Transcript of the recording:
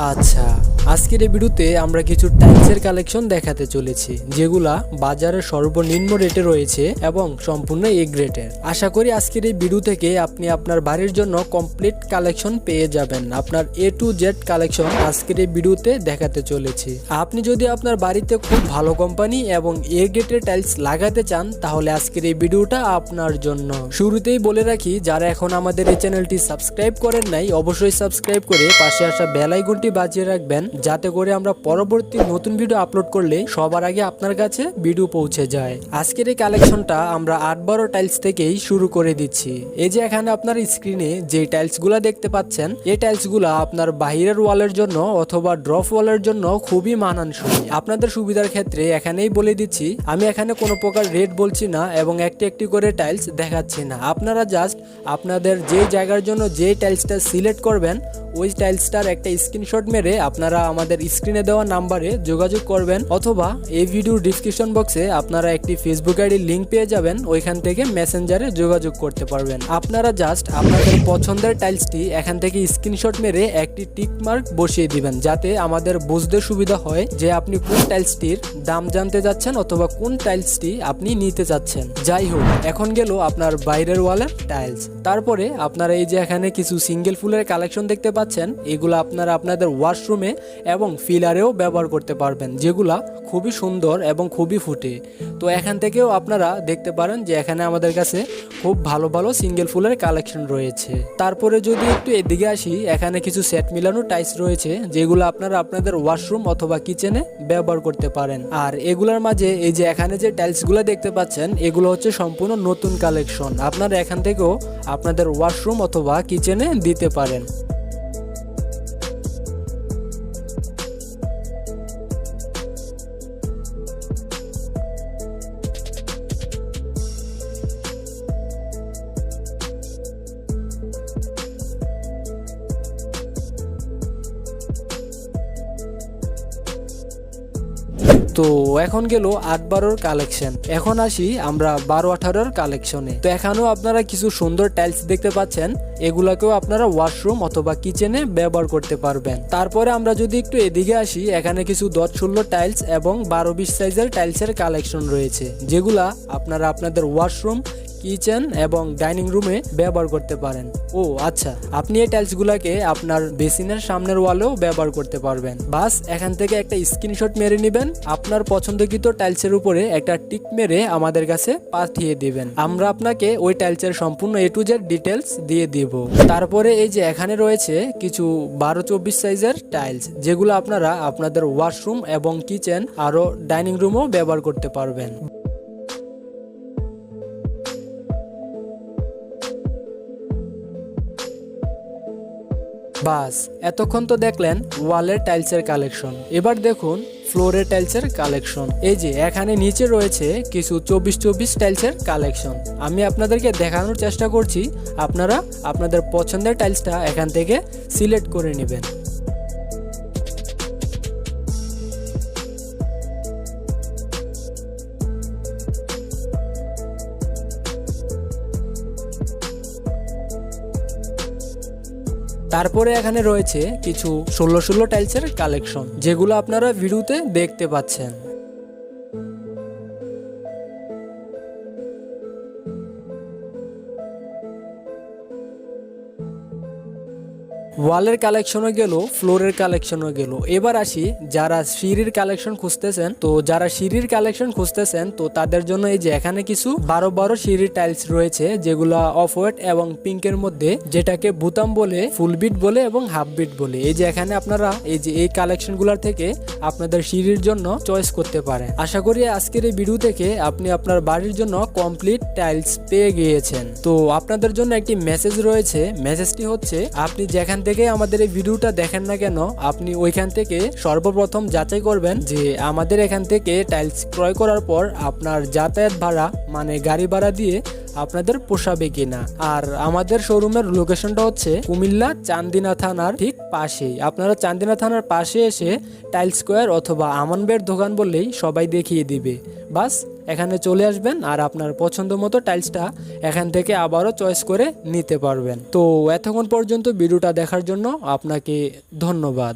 আচ্ছা, আজকের এই ভিডিওতে আমরা কিছু টাইলসের কালেকশন দেখাতে চলেছি, যেগুলা বাজারে সর্বনিম্ন রেটে রয়েছে এবং সম্পূর্ণ এ গ্রেডের। আশা করি আজকের এই ভিডিও থেকে আপনি আপনার বাড়ির জন্য কমপ্লিট কালেকশন পেয়ে যাবেন। আপনার A to Z কালেকশন আজকের এই ভিডিওতে দেখাতে চলেছি। আপনি যদি আপনার বাড়িতে খুব ভালো কোম্পানি এবং এ গ্রেডের টাইলস লাগাতে চান, তাহলে আজকের এই ভিডিওটা আপনার জন্য। শুরুতেই বলে রাখি, যারা এখন আমাদের এই চ্যানেলটি সাবস্ক্রাইব করেন নাই, অবশ্যই সাবস্ক্রাইব করে পাশে আসা বেল আইকনটি বাজিয়ে রাখবেন, যাতে করে আমরা পরবর্তী নতুন ভিডিও আপলোড করলে সবার আগে আপনার কাছে ভিডিও পৌঁছে যায়। আজকের এই কালেকশনটা আমরা 8-12 টাইলস থেকেই শুরু করে দিচ্ছি। এই যে এখানে আপনার স্ক্রিনে যে টাইলসগুলা দেখতে পাচ্ছেন, এই টাইলসগুলা আপনার বাহিরের ওয়ালের জন্য অথবা ড্রপ ওয়ালের জন্য খুবই মানানসই। আপনাদের সুবিধার ক্ষেত্রে এখানেই বলে দিচ্ছি, আমি এখানে কোনো প্রকার রেট বলছি না এবং একটি একটি করে টাইলস দেখাচ্ছি না। আপনারা জাস্ট আপনাদের যে জায়গার জন্য যে টাইলসটা সিলেক্ট করবেন, ওই টাইলসটার একটা স্ক্রিনশট মেরে আপনারা আমাদের স্ক্রিনে দেওয়া নাম্বারে যোগাযোগ করবেন, অথবা এই ভিডিওর ডিসক্রিপশন বক্সে আপনারা একটি ফেসবুক আইডি লিঙ্ক পেয়ে যাবেন, ওইখান থেকে মেসেঞ্জারে যোগাযোগ করতে পারবেন। আপনারা জাস্ট আপনাদের পছন্দের টাইলসটি এখান থেকে স্ক্রিনশট মেরে একটি টিক মার্ক বসিয়ে দিবেন, যাতে আমাদের বুঝতে সুবিধা হয় যে আপনি কোন টাইলসটির দাম জানতে যাচ্ছেন অথবা কোন টাইলসটি আপনি নিতে চাচ্ছেন। যাই হোক, এখন গেল আপনার বাইরের ওয়ালের টাইলস। তারপরে আপনারা এই যে এখানে কিছু সিঙ্গেল ফুলের কালেকশন দেখতে পাচ্ছেন, এগুলো আপনারা আপনাদের ওয়াশরুমে এবং ফিলারেও ব্যবহার করতে পারবেন, যেগুলা খুবই সুন্দর এবং খুবই ফুটে। তো এখান থেকেও আপনারা দেখতে পারেন যে এখানে আমাদের কাছে খুব ভালো ভালো সিঙ্গেল ফুলের কালেকশন রয়েছে। তারপরে যদি একটু এদিকে আসি, এখানে কিছু সেট মিলানো টাইলস রয়েছে, যেগুলো আপনারা আপনাদের ওয়াশরুম অথবা কিচেনে ব্যবহার করতে পারেন। আর এগুলোর মাঝে এই যে এখানে যে টাইলসগুলো দেখতে পাচ্ছেন, এগুলো হচ্ছে সম্পূর্ণ নতুন কালেকশন। আপনারা এখান থেকেও আপনাদের ওয়াশরুম অথবা কিচেনে দিতে পারেন। তো এখন গেল 8-12 কালেকশন। এখন আসি আমরা 12-18 কালেকশনে। তো এখানেও আপনারা কিছু সুন্দর টাইলস দেখতে পাচ্ছেন, এগুলাকেও আপনারা ওয়াশরুম অথবা কিচেনে ব্যবহার করতে পারবেন। তারপরে আমরা যদি একটু এদিকে আসি, এখানে কিছু 10-16 টাইলস এবং 12-20 সাইজের টাইলসের কালেকশন রয়েছে, যেগুলা আপনারা আপনাদের ওয়াশরুম, কিচেন এবং ডাইনিং রুমে ব্যবহার করতে পারেন। ও আচ্ছা, আপনি এই টাইলসগুলোকে আপনার বেসিনের সামনের ওয়ালেও ব্যবহার করতে পারবেন। বাস এখান থেকে একটা স্ক্রিনশট মেরে নেবেন, আপনার পছন্দকৃত টাইলসের উপরে একটা টিক মেরে আমাদের কাছে পাঠিয়ে দিবেন। আমরা আপনাকে ওই টাইলসের সম্পূর্ণ A to Z ডিটেলস দিয়ে দিব। তারপরে এই যে এখানে রয়েছে কিছু 12-24 সাইজের টাইলস, যেগুলো আপনারা আপনাদের ওয়াশরুম এবং কিচেন আরো ডাইনিং রুমেও ব্যবহার করতে পারবেন। বাস এতক্ষণ তো দেখলেন ওয়ালের টাইলসের কালেকশন, এবার দেখুন ফ্লোরের টাইলসের কালেকশন। এই যে এখানে নিচে রয়েছে কিছু 24-24 টাইলসের কালেকশন। আমি আপনাদেরকে দেখানোর চেষ্টা করছি, আপনারা আপনাদের পছন্দের টাইলসটা এখান থেকে সিলেক্ট করে নেবেন। তারপরে এখানে রয়েছে কিছু 16-16 টাইলসের কালেকশন, যেগুলো আপনারা ভিডিওতে দেখতে পাচ্ছেন। ওয়ালের কালেকশনও গেল, ফ্লোরের কালেকশনও গেল। এবার আসি যারা সিঁড়ির কালেকশন খুঁজতেছেন, তো যারা সিঁড়ির কালেকশন খুঁজতেছেন তো তাদের জন্য এই যে এখানে কিছু 12-12 সিঁড়ির টাইলস রয়েছে, যেগুলো অফ হোয়াইট এবং পিঙ্কের মধ্যে, যেটাকে বুতাম বলে, ফুল বিট বলে এবং হাফ বিট বলে। এই যে এখানে আপনারা এই যে এই কালেকশনগুলোর থেকে আপনাদের সিঁড়ির জন্য চয়েস করতে পারেন। আশা করি আজকের এই ভিডিও থেকে আপনি আপনার বাড়ির জন্য কমপ্লিট টাইলস পেয়ে গিয়েছেন। তো আপনাদের জন্য একটি মেসেজ রয়েছে, মেসেজটি হচ্ছে, আপনি যেখান থেকে আমাদের এই ভিডিওটা দেখেন না কেন, আপনি ওইখান থেকে সর্বপ্রথম যাচাই করবেন যে আমাদের এখান থেকে টাইলস ক্রয় করার পর আপনার যাতায়াত ভাড়া মানে গাড়ি ভাড়া দিয়ে আপনাদের পোষাবে কিনা। আর আমাদের শোরুমের লোকেশনটা হচ্ছে কুমিল্লা চান্দিনা থানার ঠিক পাশেই। আপনারা চান্দিনা থানার পাশে এসে টাইল স্কোয়ার অথবা আমানবের দোকান বললেই সবাই দেখিয়ে দিবে। বাস এখানে চলে আসবেন আর আপনার পছন্দ মতো টাইলসটা এখান থেকে আবারও চয়েস করে নিতে পারবেন। তো এতক্ষণ পর্যন্ত ভিডিওটা দেখার জন্য আপনাকে ধন্যবাদ।